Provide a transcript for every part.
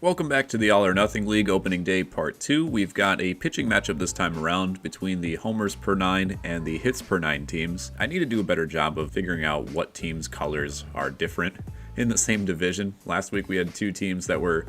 Welcome back to the All or Nothing League Opening Day Part 2. We've got a pitching matchup this time around between the homers per 9 and the hits per 9 teams. I need to do a better job of figuring out what teams' colors are different in the same division. Last week we had two teams that were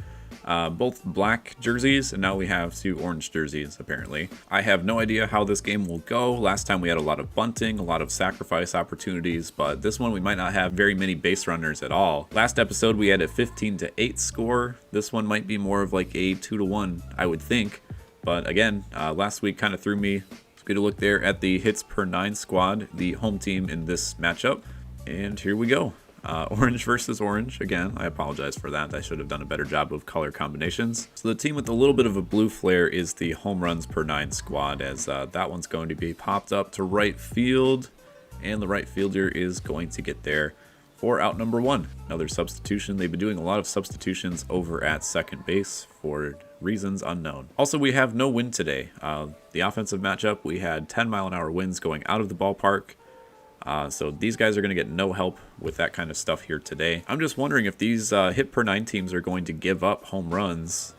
both black jerseys, and now we have two orange jerseys, apparently. I have no idea how this game will go. Last time we had a lot of bunting, a lot of sacrifice opportunities, but this one we might not have very many base runners at all. Last episode we had a 15-8 score. This one might be more of like a 2-1, I would think. But again, last week kind of threw me. It's good to look there at the hits per 9 squad, the home team in this matchup. And here we go. Orange versus orange. Again, I apologize for that. I should have done a better job of color combinations. So the team with a little bit of a blue flare is the home runs per 9 squad, as that one's going to be popped up to right field, and the right fielder is going to get there for out number 1. Another substitution. They've been doing a lot of substitutions over at second base for reasons unknown. Also, we have no wind today. The offensive matchup, we had 10-mile-an-hour winds going out of the ballpark. So these guys are going to get no help with that kind of stuff here today. I'm just wondering if these hit per 9 teams are going to give up home runs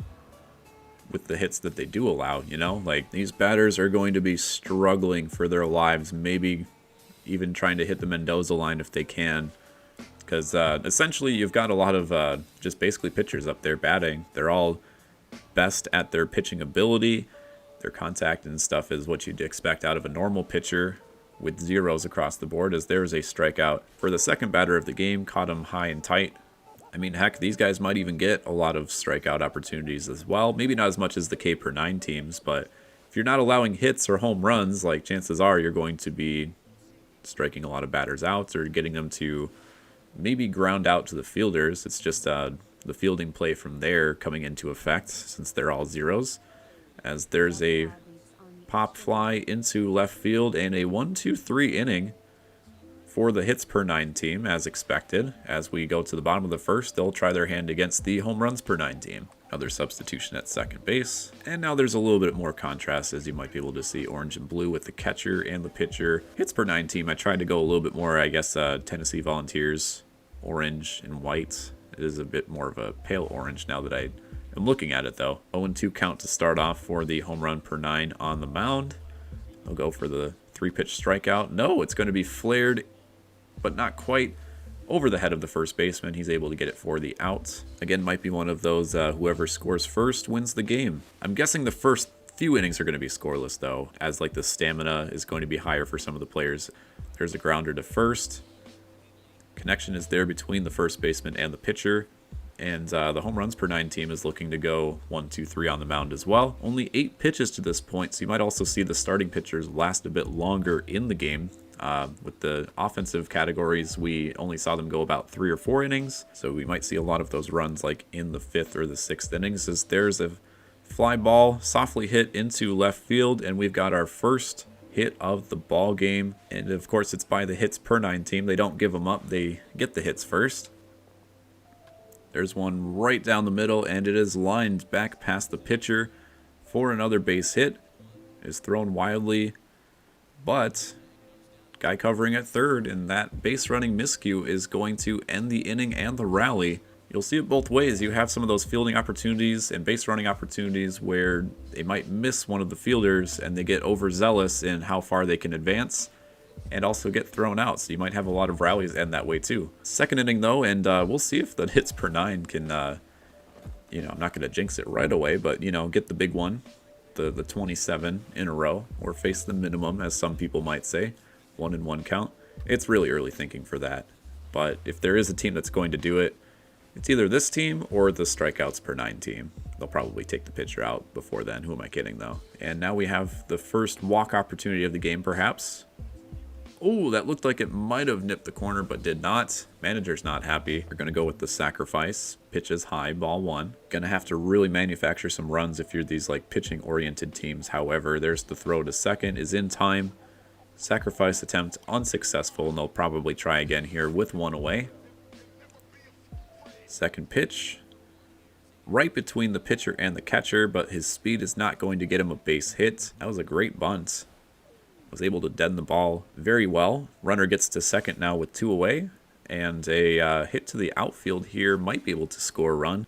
with the hits that they do allow, you know? Like, these batters are going to be struggling for their lives, maybe even trying to hit the Mendoza line if they can. Because essentially you've got a lot of just basically pitchers up there batting. They're all best at their pitching ability. Their contact and stuff is what you'd expect out of a normal pitcher, with zeros across the board, as there's a strikeout for the second batter of the game. Caught him high and tight. I mean, heck, these guys might even get a lot of strikeout opportunities as well. Maybe not as much as the K per 9 teams, but if you're not allowing hits or home runs, like, chances are you're going to be striking a lot of batters out or getting them to maybe ground out to the fielders. It's just the fielding play from there coming into effect, since they're all zeros, as there's a pop fly into left field and a 1-2-3 inning for the hits per 9 team, as expected. As we go to the bottom of the first, they'll try their hand against the home runs per 9 team. Another substitution at second base, and now there's a little bit more contrast, as you might be able to see orange and blue with the catcher and the pitcher. Hits per 9 team, I tried to go a little bit more, I guess, Tennessee Volunteers orange and white. It is a bit more of a pale orange now that I'm looking at it, though. 0-2 count to start off for the home run per 9 on the mound. They'll go for the 3-pitch strikeout. No, it's going to be flared, but not quite over the head of the first baseman. He's able to get it for the out. Again, might be one of those whoever scores first wins the game. I'm guessing the first few innings are going to be scoreless, though, as like the stamina is going to be higher for some of the players. There's a grounder to first. Connection is there between the first baseman and the pitcher. And the home runs per 9 team is looking to go 1-2-3 on the mound as well. Only 8 pitches to this point, so you might also see the starting pitchers last a bit longer in the game. With the offensive categories, we only saw them go about 3 or 4 innings, so we might see a lot of those runs like in the 5th or the 6th innings, as there's a fly ball softly hit into left field, and we've got our first hit of the ball game. And of course, it's by the hits per 9 team. They don't give them up, they get the hits first. There's one right down the middle, and it is lined back past the pitcher for another base hit. It is thrown wildly, but guy covering at third, and that base running miscue is going to end the inning and the rally. You'll see it both ways. You have some of those fielding opportunities and base running opportunities where they might miss one of the fielders and they get overzealous in how far they can advance, and also get thrown out. So you might have a lot of rallies end that way too. Second inning though, and we'll see if the hits per 9 can, I'm not going to jinx it right away, but, get the big one, the 27 in a row, or face the minimum, as some people might say, 1-1 count. It's really early thinking for that. But if there is a team that's going to do it, it's either this team or the strikeouts per 9 team. They'll probably take the pitcher out before then. Who am I kidding, though? And now we have the first walk opportunity of the game, perhaps. Oh, that looked like it might have nipped the corner, but did not. Manager's not happy. We're going to go with the sacrifice. Pitch is high, ball 1. Going to have to really manufacture some runs if you're these like pitching-oriented teams. However, there's the throw to second, is in time. Sacrifice attempt unsuccessful, and they'll probably try again here with 1 away. Second pitch. Right between the pitcher and the catcher, but his speed is not going to get him a base hit. That was a great bunt. Was able to deaden the ball very well. Runner gets to second now with 2 away, and a hit to the outfield here might be able to score a run.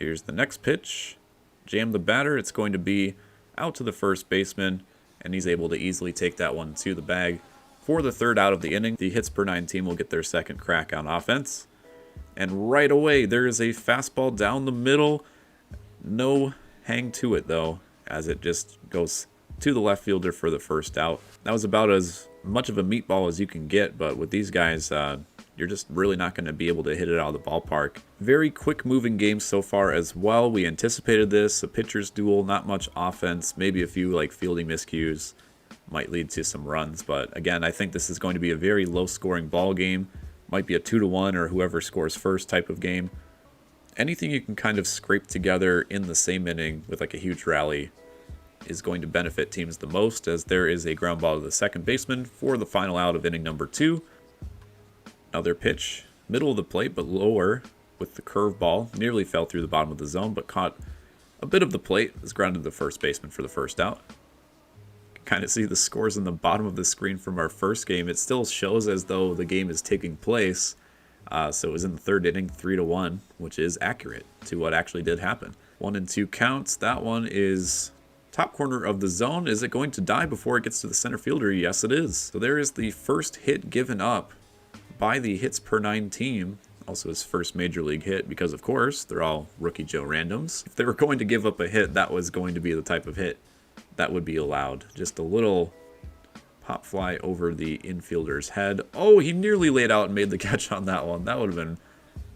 Here's the next pitch. Jam the batter. It's going to be out to the first baseman, and he's able to easily take that one to the bag. For the third out of the inning, the hits per nine team will get their second crack on offense. And right away, there is a fastball down the middle. No hang to it, though, as it just goes to the left fielder for the first out. That was about as much of a meatball as you can get, but with these guys, you're just really not going to be able to hit it out of the ballpark. Very quick moving game so far as well. We anticipated this, a pitcher's duel, not much offense, maybe a few like fielding miscues might lead to some runs, but again, I think this is going to be a very low scoring ball game. Might be a 2-1 or whoever scores first type of game. Anything you can kind of scrape together in the same inning with like a huge rally is going to benefit teams the most, as there is a ground ball to the second baseman for the final out of inning number 2. Another pitch, middle of the plate but lower with the curveball. Nearly fell through the bottom of the zone but caught a bit of the plate. Is grounded to the first baseman for the first out. Kind of see the scores in the bottom of the screen from our first game. It still shows as though the game is taking place. So it was in the third inning, 3-1, which is accurate to what actually did happen. 1-2 counts. That one is top corner of the zone. Is it going to die before it gets to the center fielder? Yes, it is. So there is the first hit given up by the hits per nine team. Also his first major league hit, because of course they're all rookie Joe randoms. If they were going to give up a hit, that was going to be the type of hit that would be allowed. Just a little pop fly over the infielder's head. Oh, he nearly laid out and made the catch on that one. That would have been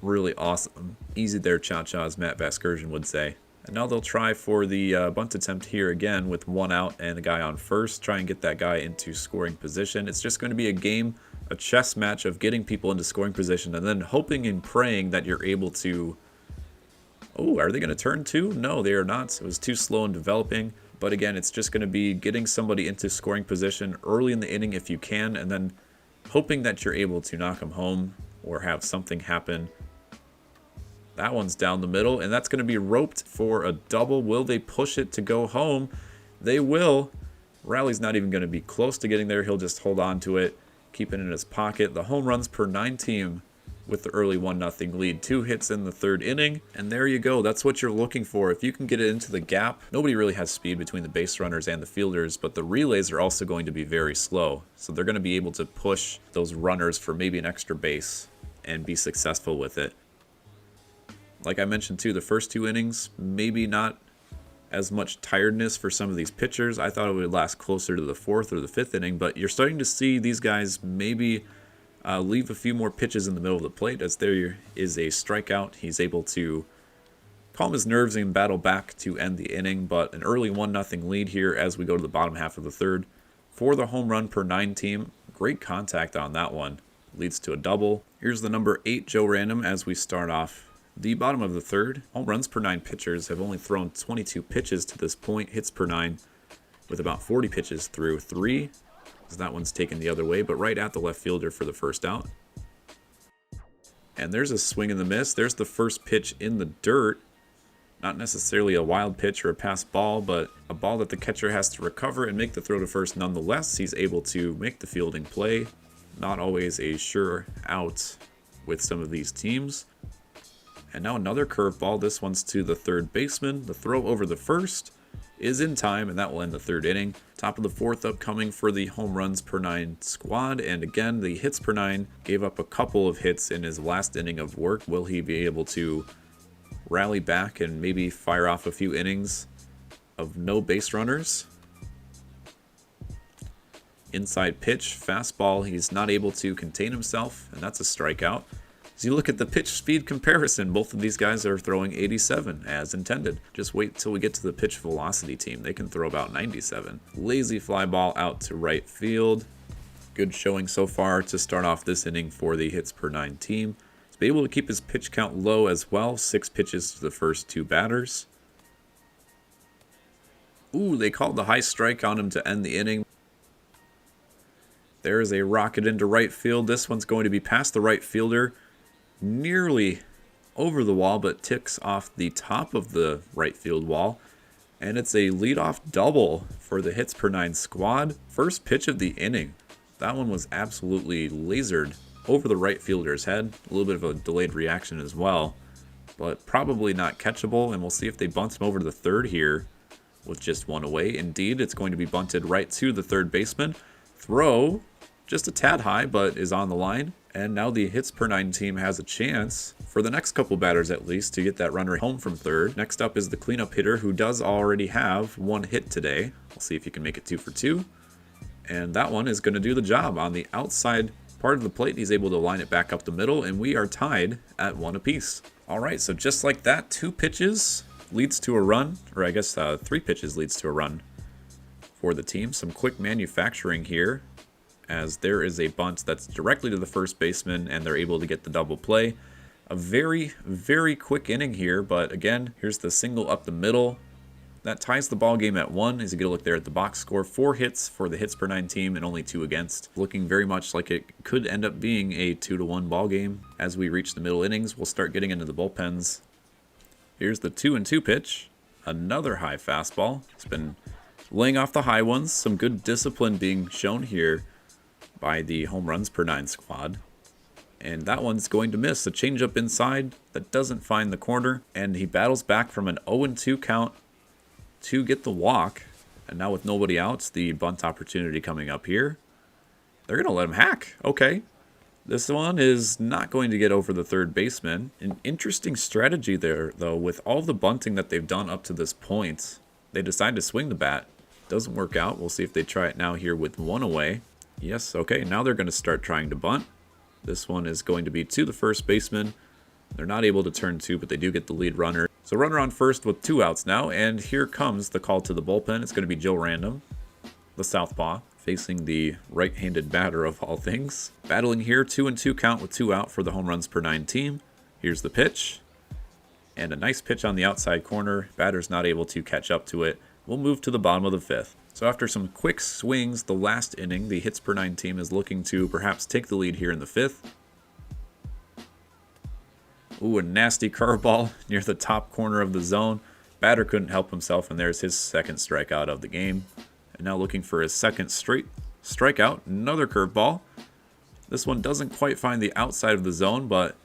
really awesome. Easy there, cha-cha, as Matt Vasgersian would say. And now they'll try for the bunt attempt here again with one out and a guy on first. Try and get that guy into scoring position. It's just going to be a game, a chess match of getting people into scoring position and then hoping and praying that you're able to... Oh, are they going to turn two? No, they are not. It was too slow in developing. But again, it's just going to be getting somebody into scoring position early in the inning if you can, and then hoping that you're able to knock them home or have something happen. That one's down the middle, and that's going to be roped for a double. Will they push it to go home? They will. Rally's not even going to be close to getting there. He'll just hold on to it, keep it in his pocket. The home runs per nine team with the early 1-0 lead. 2 hits in the third inning, and there you go. That's what you're looking for. If you can get it into the gap, nobody really has speed between the base runners and the fielders, but the relays are also going to be very slow. So they're going to be able to push those runners for maybe an extra base and be successful with it. Like I mentioned too, the first 2 innings, maybe not as much tiredness for some of these pitchers. I thought it would last closer to the 4th or the 5th inning, but you're starting to see these guys maybe leave a few more pitches in the middle of the plate, as there is a strikeout. He's able to calm his nerves and battle back to end the inning, but an early 1-0 lead here as we go to the bottom half of the third. For the home run per 9 team, great contact on that one. Leads to a double. Here's the number 8 Joe Random as we start off the bottom of the third. Home runs per 9 pitchers have only thrown 22 pitches to this point. Hits per 9 with about 40 pitches through 3. That one's taken the other way, but right at the left fielder for the first out. And there's a swing and the miss. There's the first pitch in the dirt. Not necessarily a wild pitch or a pass ball, but a ball that the catcher has to recover and make the throw to first nonetheless. He's able to make the fielding play. Not always a sure out with some of these teams. And now another curveball. This one's to the third baseman. The throw over the first is in time, and that will end the third inning. Top of the fourth upcoming for the home runs per 9 squad, and again the hits per 9 gave up a couple of hits in his last inning of work. Will he be able to rally back and maybe fire off a few innings of no base runners? Inside pitch, fastball, he's not able to contain himself, and that's a strikeout. As you look at the pitch speed comparison, both of these guys are throwing 87 as intended. Just wait till we get to the pitch velocity team. They can throw about 97. Lazy fly ball out to right field. Good showing so far to start off this inning for the hits per 9 team. He's been able to keep his pitch count low as well. 6 pitches to the first 2 batters. Ooh, they called the high strike on him to end the inning. There is a rocket into right field. This one's going to be past the right fielder. Nearly over the wall, but ticks off the top of the right field wall. And it's a leadoff double for the hits per 9 squad. First pitch of the inning. That one was absolutely lasered over the right fielder's head. A little bit of a delayed reaction as well. but probably not catchable. And we'll see if they bunt him over to the third here with just one away. Indeed, it's going to be bunted right to the third baseman. Throw just a tad high, but is on the line. And now the hits per 9 team has a chance, for the next couple batters at least, to get that runner home from third. Next up is the cleanup hitter, who does already have one hit today. We'll see if he can make it 2 for 2. And that one is going to do the job. On the outside part of the plate, he's able to line it back up the middle, and we are tied at 1 apiece. All right, so just like that, 2 pitches leads to a run, or I guess 3 pitches leads to a run for the team. Some quick manufacturing here, as there is a bunt that's directly to the first baseman, and they're able to get the double play. A very, very quick inning here, but again, here's the single up the middle. That ties the ball game at 1. As you get a look there at the box score, 4 hits for the hits per 9 team and only 2 against. Looking very much like it could end up being a 2-1 ball game. As we reach the middle innings, we'll start getting into the bullpens. Here's the 2-2 pitch. Another high fastball. It's been laying off the high ones. Some good discipline being shown here by the home runs per 9 squad. And that one's going to miss. A changeup inside that doesn't find the corner. And he battles back from an 0-2 count to get the walk. And now with nobody out, the bunt opportunity coming up here. They're going to let him hack. Okay. This one is not going to get over the third baseman. An interesting strategy there, though. With all the bunting that they've done up to this point, they decide to swing the bat. Doesn't work out. We'll see if they try it now here with 1 away. Yes, okay, now they're going to start trying to bunt. This one is going to be to the first baseman. They're not able to turn 2, but they do get the lead runner. So runner on first with 2 outs now, and here comes the call to the bullpen. It's going to be Joe Random, the southpaw, facing the right-handed batter of all things. Battling here, 2-2 count with 2 out for the home runs per 9 team. Here's the pitch, and a nice pitch on the outside corner. Batter's not able to catch up to it. We'll move to the bottom of the 5th. So after some quick swings the last inning, the hits per 9 team is looking to perhaps take the lead here in the 5th. Ooh, a nasty curveball near the top corner of the zone. Batter couldn't help himself, and there's his second strikeout of the game. And now looking for his second straight strikeout. Another curveball. This one doesn't quite find the outside of the zone, but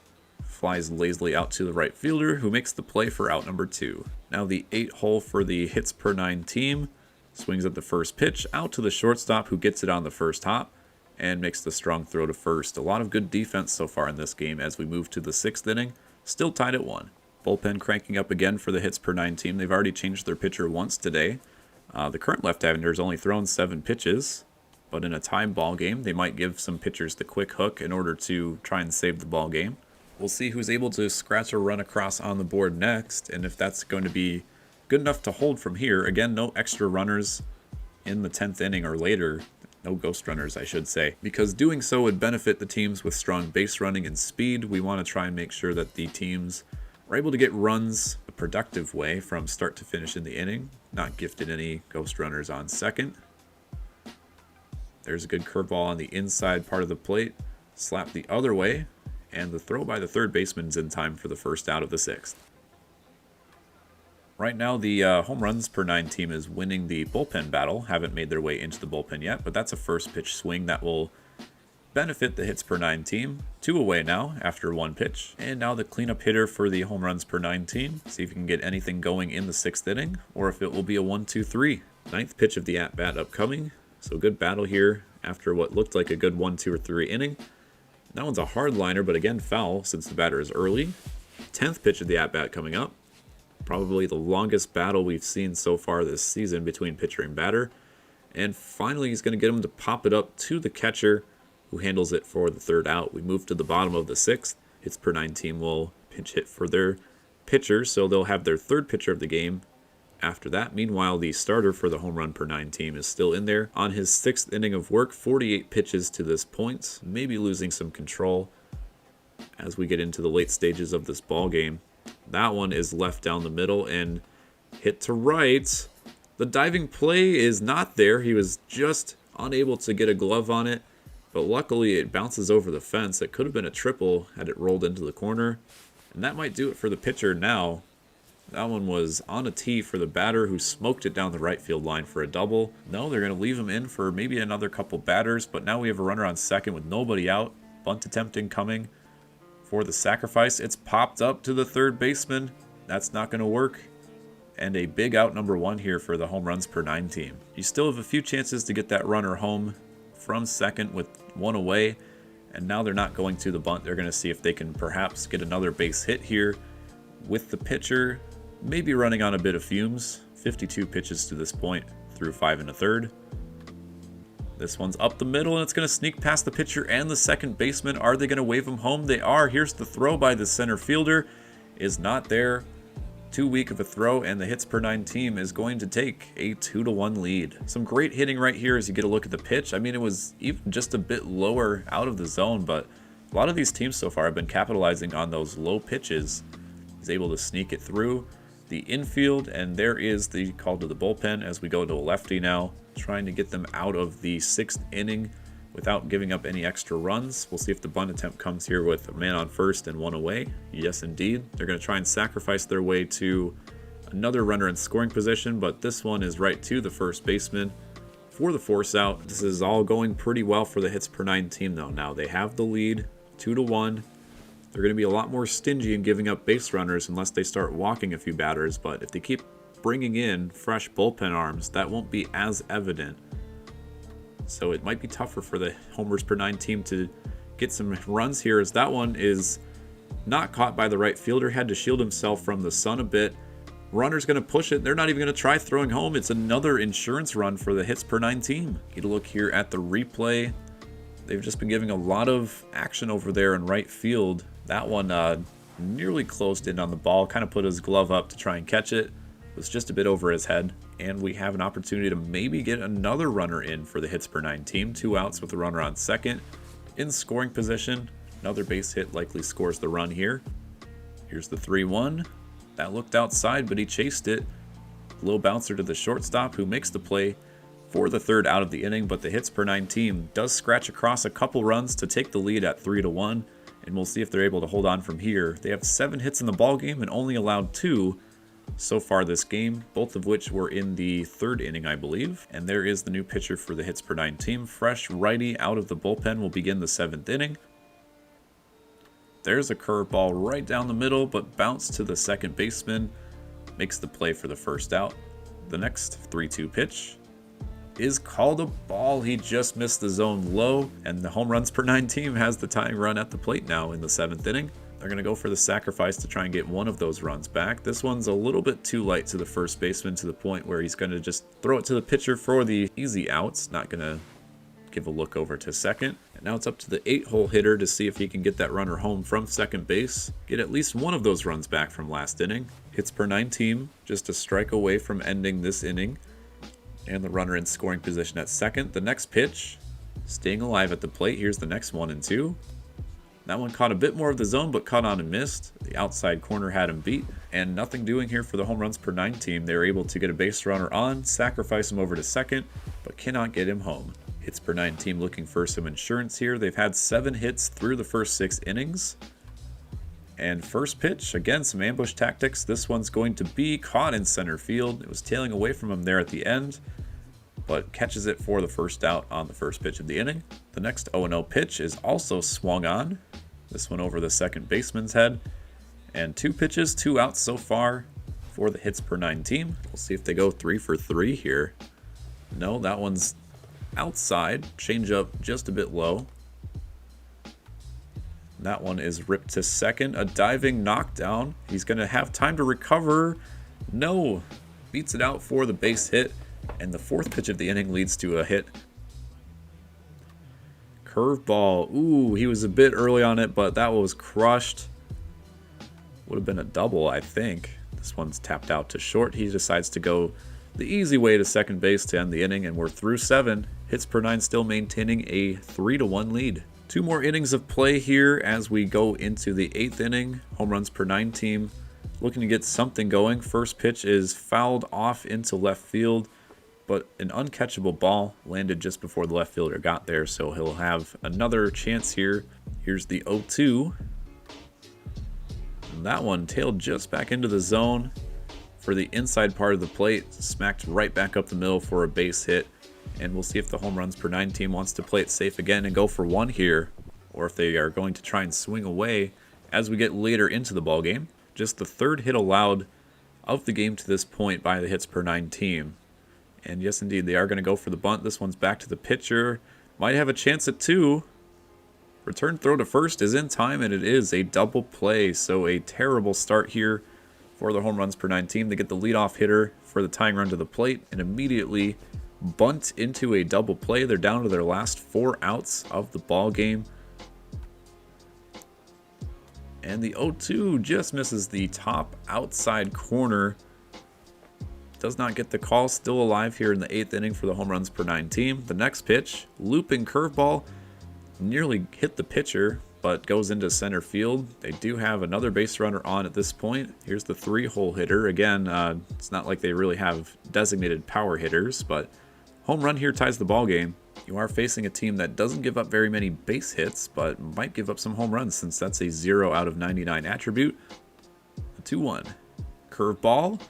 flies lazily out to the right fielder, who makes the play for out number 2. Now the 8 hole for the hits per 9 team. Swings at the first pitch, out to the shortstop, who gets it on the first hop and makes the strong throw to first. A lot of good defense so far in this game as we move to the 6th inning. Still tied at 1. Bullpen cranking up again for the hits per 9 team. They've already changed their pitcher once today. The current left-hander has only thrown 7 pitches, but in a time ball game, they might give some pitchers the quick hook in order to try and save the ball game. We'll see who's able to scratch a run across on the board next, and if that's going to be good enough to hold from here. Again, no extra runners in the 10th inning or later. No ghost runners, I should say. Because doing so would benefit the teams with strong base running and speed. We want to try and make sure that the teams are able to get runs a productive way from start to finish in the inning. Not gifted any ghost runners on second. There's a good curveball on the inside part of the plate. Slap the other way. And the throw by the third baseman's in time for the first out of the 6th. Right now, the home runs per 9 team is winning the bullpen battle. Haven't made their way into the bullpen yet, but that's a first pitch swing that will benefit the hits per 9 team. 2 away now after 1 pitch. And now the cleanup hitter for the home runs per 9 team. See if you can get anything going in the 6th inning, or if it will be a 1-2-3. 9th pitch of the at-bat upcoming. So good battle here after what looked like a good 1, 2, or 3 inning. That one's a hard liner, but again foul since the batter is early. 10th pitch of the at-bat coming up. Probably the longest battle we've seen so far this season between pitcher and batter. And finally, he's going to get him to pop it up to the catcher, who handles it for the 3rd out. We move to the bottom of the 6th. Hits per 9 team will pinch hit for their pitcher, so they'll have their 3rd pitcher of the game after that. Meanwhile, the starter for the home run per 9 team is still in there on his 6th inning of work. 48 pitches to this point, maybe losing some control as we get into the late stages of this ball game. That one is left down the middle and hit to right. The diving play is not there. He was just unable to get a glove on it, but luckily it bounces over the fence. It could have been a triple had it rolled into the corner, and that might do it for the pitcher now. That one was on a tee for the batter, who smoked it down the right field line for a double. No, they're going to leave him in for maybe another couple batters, but now we have a runner on second with nobody out. Bunt attempt incoming For the sacrifice, it's popped up to the third baseman. That's not going to work. And a big out number 1 here for the home runs per 9 team. You still have a few chances to get that runner home from second with 1 away. And now they're not going to the bunt. They're going to see if they can perhaps get another base hit here with the pitcher. Maybe running on a bit of fumes. 52 pitches to this point through 5 1/3. This one's up the middle, and it's going to sneak past the pitcher and the second baseman. Are they going to wave him home? They are. Here's the throw by the center fielder. Is not there. Too weak of a throw, and the hits per 9 team is going to take a 2-1 lead. Some great hitting right here as you get a look at the pitch. I mean, it was even just a bit lower out of the zone, but a lot of these teams so far have been capitalizing on those low pitches. He's able to sneak it through the infield, and there is the call to the bullpen as we go to a lefty now, trying to get them out of the 6th inning without giving up any extra runs. We'll see if the bunt attempt comes here with a man on first and 1 away. Yes, indeed. They're going to try and sacrifice their way to another runner in scoring position, but this one is right to the first baseman for the force out. This is all going pretty well for the hits per 9 team, though. Now they have the lead, 2-1. They're going to be a lot more stingy in giving up base runners unless they start walking a few batters, but if they keep bringing in fresh bullpen arms, that won't be as evident. So it might be tougher for the homers per 9 team to get some runs here, as that one is not caught by the right fielder. Had to shield himself from the sun a bit. Runner's going to push it. They're not even going to try throwing home. It's another insurance run for the hits per 9 team. Get a look here at the replay. They've just been giving a lot of action over there in right field. That one nearly closed in on the ball. Kind of put his glove up to try and catch it. It was just a bit over his head. And we have an opportunity to maybe get another runner in for the hits per 9 team. 2 outs with the runner on second. In scoring position. Another base hit likely scores the run here. Here's the 3-1. That looked outside, but he chased it. Low bouncer to the shortstop, who makes the play for the 3rd out of the inning, but the hits per 9 team does scratch across a couple runs to take the lead at 3-1, and we'll see if they're able to hold on from here. They have 7 hits in the ball game and only allowed 2 so far this game, both of which were in the 3rd inning, I believe. And there is the new pitcher for the hits per 9 team. Fresh righty out of the bullpen will begin the 7th inning. There's a curveball right down the middle, but bounced to the second baseman. Makes the play for the 1st out. The next 3-2 pitch is called a ball. He just missed the zone low, and the home runs per 9 team has the tying run at the plate now in the 7th inning. They're going to go for the sacrifice to try and get one of those runs back. This one's a little bit too light to the first baseman, to the point where he's going to just throw it to the pitcher for the easy outs. Not going to give a look over to second. And now it's up to the 8-hole hitter to see if he can get that runner home from second base. Get at least one of those runs back from last inning. Hits per 9 team, just a strike away from ending this inning. And the runner in scoring position at second. The next pitch, staying alive at the plate. Here's the next 1-2. That one caught a bit more of the zone, but caught on and missed. The outside corner had him beat. And nothing doing here for the home runs per 9 team. They were able to get a base runner on, sacrifice him over to second, but cannot get him home. Hits per 9 team looking for some insurance here. They've had 7 hits through the first 6 innings. And first pitch, again, some ambush tactics. This one's going to be caught in center field. It was tailing away from him there at the end, but catches it for the 1st out on the first pitch of the inning. The next 0-0 pitch is also swung on. This one over the second baseman's head. And 2 pitches, 2 outs so far for the hits per 9 team. We'll see if they go 3 for 3 here. No, that one's outside. Change up just a bit low. That one is ripped to second. A diving knockdown. He's going to have time to recover. No. Beats it out for the base hit. And the 4th pitch of the inning leads to a hit. Curveball. Ooh, he was a bit early on it, but that was crushed. Would have been a double, I think. This one's tapped out to short. He decides to go the easy way to second base to end the inning, and we're through 7. Hits per 9 still maintaining a 3-1 lead. 2 more innings of play here as we go into the 8th inning. Home runs per 9 team looking to get something going. First pitch is fouled off into left field, but an uncatchable ball landed just before the left fielder got there, so he'll have another chance here. Here's the 0-2. And that one tailed just back into the zone for the inside part of the plate, smacked right back up the middle for a base hit. And we'll see if the home runs per 9 team wants to play it safe again and go for 1 here, or if they are going to try and swing away as we get later into the ball game. Just the third hit allowed of the game to this point by the hits per 9 team. And yes, indeed, they are going to go for the bunt. This one's back to the pitcher. Might have a chance at 2. Return throw to first is in time, and it is a double play. So a terrible start here for the home runs per 9 team. They get the leadoff hitter for the tying run to the plate and immediately bunt into a double play. They're down to their last 4 outs of the ball game. And the 0-2 just misses the top outside corner. Does not get the call. Still alive here in the 8th inning for the home runs per 9 team. The next pitch, looping curveball, nearly hit the pitcher, but goes into center field. They do have another base runner on at this point. Here's the 3-hole hitter. Again, it's not like they really have designated power hitters, but home run here ties the ball game. You are facing a team that doesn't give up very many base hits, but might give up some home runs since that's a 0 out of 99 attribute. A 2-1. Curveball.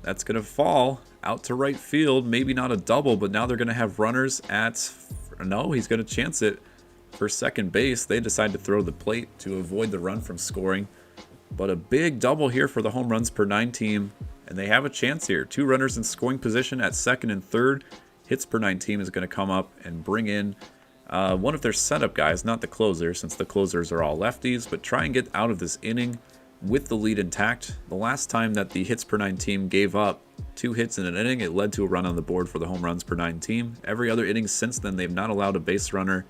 That's going to fall out to right field. Maybe not a double, but now they're going to have runners at... No, he's going to chance it for second base. They decide to throw the plate to avoid the run from scoring. But a big double here for the home runs per 9 team. And they have a chance here. 2 runners in scoring position at second and third. Hits per 9 team is going to come up and bring in one of their setup guys, not the closer, since the closers are all lefties, but try and get out of this inning with the lead intact. The last time that the hits per 9 team gave up 2 hits in an inning, it led to a run on the board for the home runs per 9 team. Every other inning since then, they've not allowed a base runner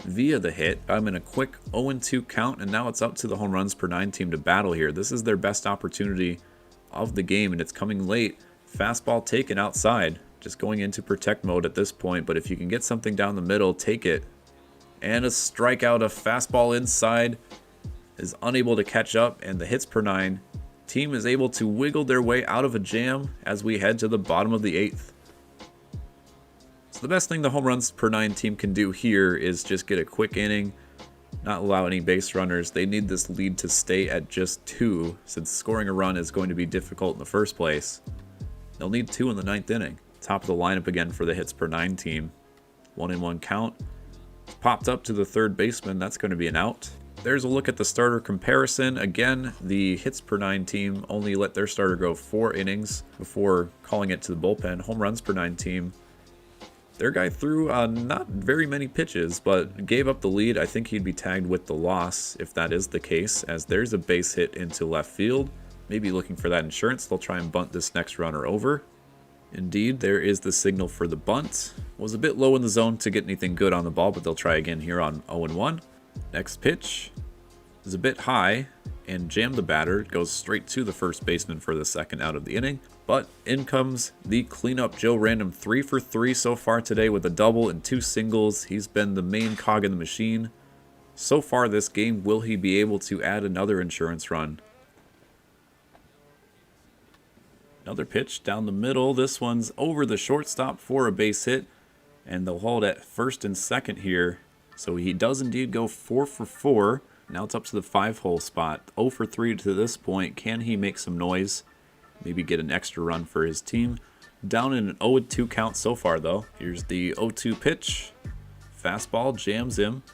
via the hit. I'm in a quick 0-2 count, and now it's up to the home runs per 9 team to battle here. This is their best opportunity of the game, and it's coming late. Fastball taken outside. Just going into protect mode at this point, but if you can get something down the middle, take it. And a strikeout, a fastball inside, is unable to catch up, and the hits per 9 team is able to wiggle their way out of a jam as we head to the bottom of the 8th. So the best thing the home runs per 9 team can do here is just get a quick inning, not allow any base runners. They need this lead to stay at just 2, since scoring a run is going to be difficult in the first place. They'll need 2 in the 9th inning. Top of the lineup again for the hits per 9 team. 1-1 count. It's popped up to the third baseman. That's going to be an out. There's a look at the starter comparison. Again, the hits per 9 team only let their starter go 4 innings before calling it to the bullpen. Home runs per 9 team, their guy threw not very many pitches, but gave up the lead. I think he'd be tagged with the loss if that is the case, as there's a base hit into left field. Maybe looking for that insurance. They'll try and bunt this next runner over. Indeed, there is the signal for the bunt. Was a bit low in the zone to get anything good on the ball, but they'll try again here on 0-1. Next pitch is a bit high and jammed the batter. It goes straight to the first baseman for the second out of the inning. But in comes the cleanup Joe Random, 3 for 3 so far today with a double and 2 singles. He's been the main cog in the machine so far this game. Will he be able to add another insurance run? Another pitch down the middle. This one's over the shortstop for a base hit, and they'll hold at first and second here. So he does indeed go 4 for 4. Now it's up to the 5-hole spot. 0 for 3 to this point. Can he make some noise? Maybe get an extra run for his team. Down in an 0-2 count so far, though. Here's the 0-2 pitch. Fastball jams him,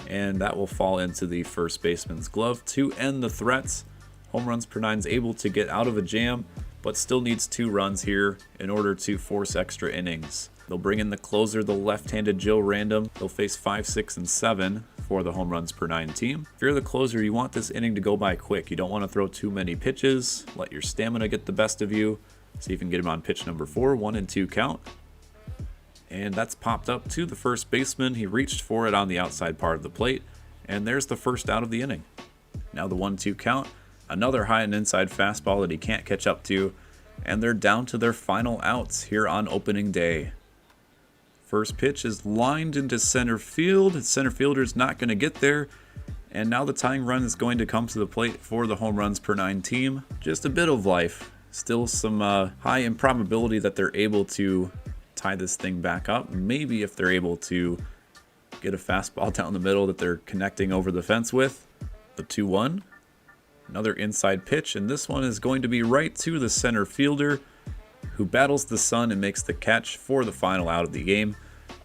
and that will fall into the first baseman's glove to end the threats. Home runs per 9 is able to get out of a jam, but still needs 2 runs here in order to force extra innings. They'll bring in the closer, the left-handed Joe Random. They'll face 5, 6, and 7 for the home runs per 9 team. If you're the closer, you want this inning to go by quick. You don't want to throw too many pitches. Let your stamina get the best of you. See if you can get him on pitch number 4, 1-2 count. And that's popped up to the first baseman. He reached for it on the outside part of the plate, and there's the first out of the inning. Now the 1-2 count. Another high and inside fastball that he can't catch up to, and they're down to their final outs here on opening day. First pitch is lined into center field. Center fielder's not going to get there, and now the tying run is going to come to the plate for the home runs per 9 team. Just a bit of life. Still some high improbability that they're able to tie this thing back up. Maybe if they're able to get a fastball down the middle that they're connecting over the fence with. The 2-1. Another inside pitch, and this one is going to be right to the center fielder, who battles the sun and makes the catch for the final out of the game.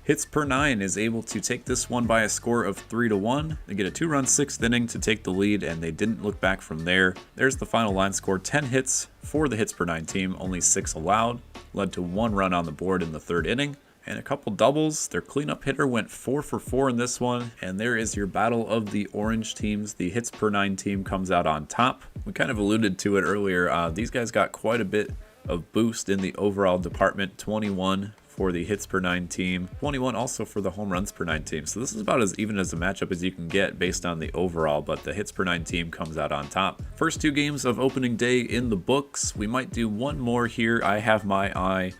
Hits per 9 is able to take this one by a score of 3-1. They get a 2-run 6th inning to take the lead, and they didn't look back from there. There's the final line score: 10 hits for the hits per 9 team, only 6 allowed. Led to 1 run on the board in the 3rd inning. And a couple doubles. Their cleanup hitter went 4 for 4 in this one. And there is your battle of the orange teams. The hits per 9 team comes out on top. We kind of alluded to it earlier. These guys got quite a bit of boost in the overall department. 21 for the hits per 9 team, 21 also for the home runs per 9 team. So this is about as even as a matchup as you can get based on the overall, but the hits per 9 team comes out on top. First 2 games of opening day in the books. We might do one more here. I have my eye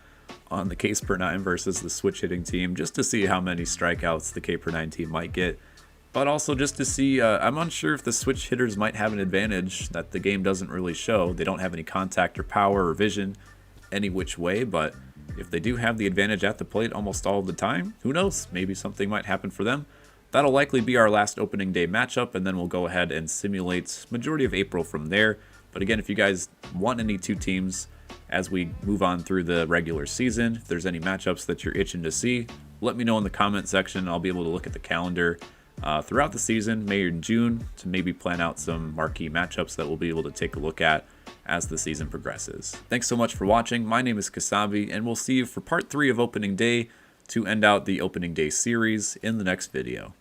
on the Ks per 9 versus the switch hitting team, just to see how many strikeouts the K per 9 team might get. But also just to see, I'm unsure if the switch hitters might have an advantage that the game doesn't really show. They don't have any contact or power or vision any which way, but if they do have the advantage at the plate almost all the time, who knows? Maybe something might happen for them. That'll likely be our last opening day matchup, and then we'll go ahead and simulate majority of April from there. But again, if you guys want any 2 teams as we move on through the regular season, if there's any matchups that you're itching to see, let me know in the comment section. I'll be able to look at the calendar throughout the season, May and June, to maybe plan out some marquee matchups that we'll be able to take a look at as the season progresses. Thanks so much for watching. My name is Kasabi, and we'll see you for part 3 of opening day to end out the opening day series in the next video.